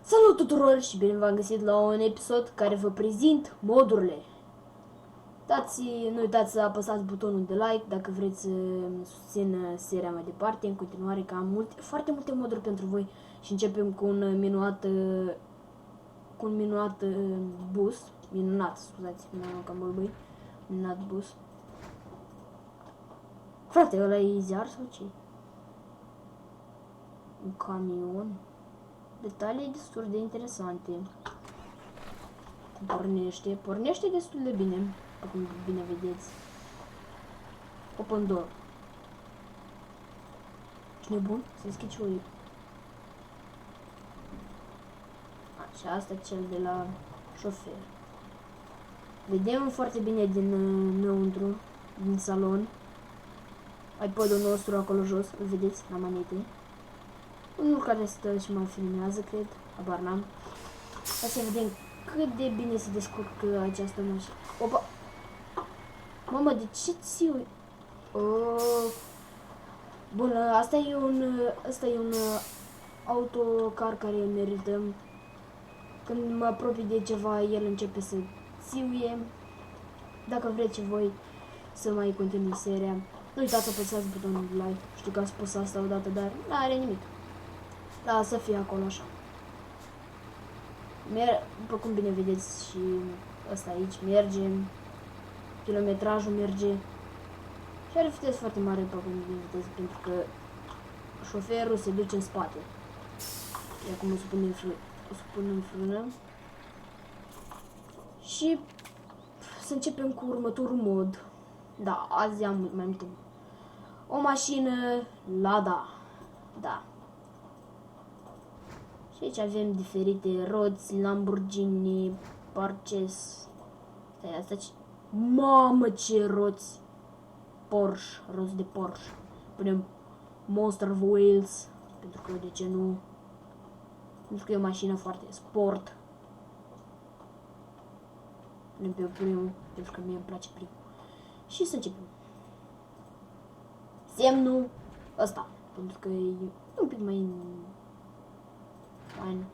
Salut tuturor și bine v-am găsit la un episod care vă prezint modurile. Nu uitați să apăsați butonul de like dacă vreți să susțin seria mai departe. În continuare că am foarte multe moduri pentru voi și începem cu un minunat bus. Minunat, scuzați, m-am cam bălbăi. Minunat bus. Frate, ăla e ziar sau ce? Un camion. Detalii destul de interesante. Pornește destul de bine, după cum bine vedeți. Open door. Ești nebun? Să deschid și eu. Și asta cel de la șofer. Vedem foarte bine din înăuntru, din salon. iPod-ul nostru acolo jos, îl vedeți la manete. Unul care stă și mă filmează, cred, habar n-am. Hai să vedem cât de bine se descurcă această mașină. Opa! Mamă, de ce ții? Bun, asta e un autocar care merită. Când mă apropii de ceva, el începe să țiuie. Dacă vreți voi să mai continui seria, nu uitați să apăsați butonul de like. Știu că am spus asta odată, dar nu are nimic. Da, să fie acolo așa. După cum bine vedeți și ăsta aici merge. Kilometrajul merge. Și are viteză foarte mare, după cum bine vedeți, pentru că șoferul se duce în spate. E acum o să pun în frână. Și să începem cu următorul mod. Da, azi am mai multe. O mașină Lada. Da. Și aici avem diferite roți, Lamborghini, Parces. Stai, asta ce? Mamă, ce roți! Porsche, roți de Porsche. Punem Monster Wheels, pentru că de ce nu? Pentru că e o mașină foarte sport. Punem pe primul, pentru că mie îmi place primul. Și să începem. Semnul ăsta, pentru că e un pic mai fain.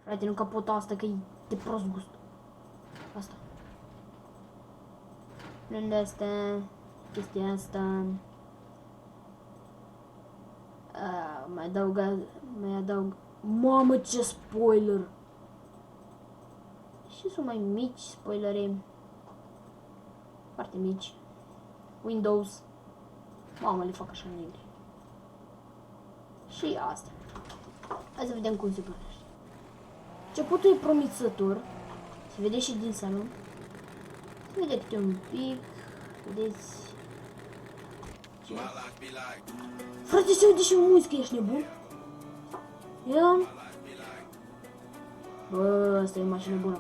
Frate, nu capota asta, că e de prost gust. Asta. Lângă asta, chestia asta. Mai adaug. Mamă, ce spoiler! Și sunt mai mici spoilere. Foarte mici. Windows. Mamă, le fac așa negri. Și asta. Hai să vedem cum se pornește. Începutul e promițător. Se vede și din salon. Se vede câte un pic. Vedeți? Ce? Frate, se aude și muzică, ești nebun? Ia. Bă, asta e o mașină bună.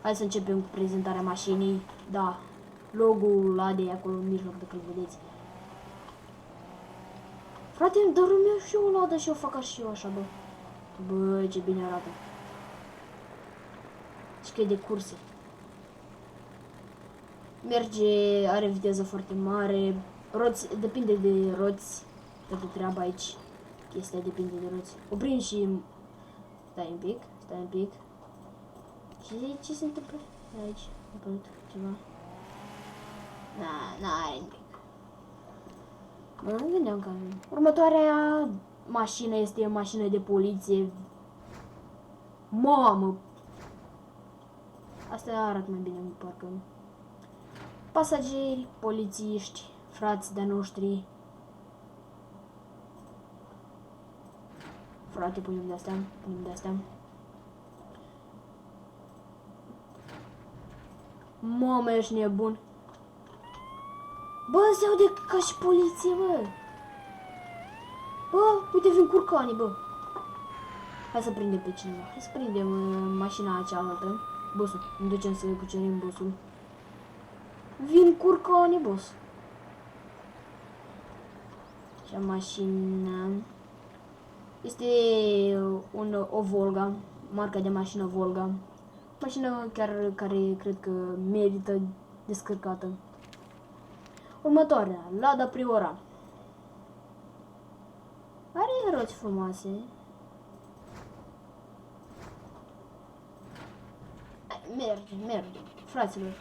Hai să începem cu prezentarea mașinii. Da, logo-ul Ladei acolo în mijloc, dacă îl vedeți. Frate, dar îmi iau și eu o Lada și eu fac și eu așa, bă. Bă, ce bine arată. Și că e de curse. Merge, are viteză foarte mare. Roți, depinde de roți. Toată treaba aici. Chestia depinde de roți. Oprim și... Stai un pic. Și ce se întâmplă? Aici, a apărut ceva. N-are nimic. Mă gândeam că avem. Următoarea mașină este o mașină de poliție. Mamă! Asta arată mai bine, parcă. Pasageri, polițiști, frați de-a noștri. Frate, punem de astea. Mamă, ești nebun. Bă, se aude ca și poliție, bă. Bă, uite, vin curcanii, bă. Hai să prindem pe cineva. Hai să prindem mașina cealaltă. Bossul, ne ducem să cucerim bossul. Vin curcanii, boss. Și mașina este o Volga, marca de mașină Volga. Mașină chiar care cred că merită descărcată. Următoarea, Lada Priora. Are roți frumoase. merge, fraților.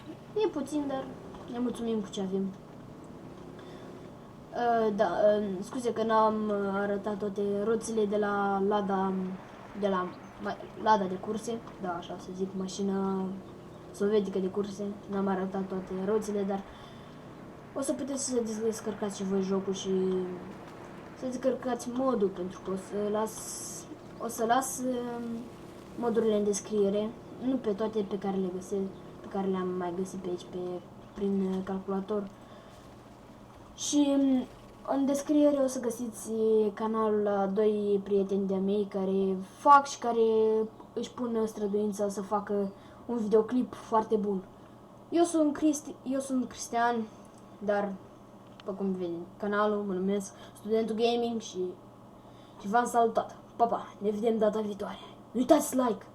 E puțin, dar ne mulțumim cu ce avem. Scuze că n-am arătat toate roțile de la Lada de curse, da, așa să zic, mașina sovietică de curse. N-am arătat toate roțile, dar o să puteți să descărcați și voi jocul și să descărcați modul, pentru că o să las modurile în descriere, nu pe toate pe care le-am mai găsit pe aici prin calculator. Și în descriere o să găsiți canalul la doi prieteni de-a mei care fac și care își pun străduința să facă un videoclip foarte bun. Eu sunt Cristian, dar după cum vede canalul, mă numesc Studentul Gaming și v-am salutat. Pa, pa, ne vedem data viitoare. Nu uitați like.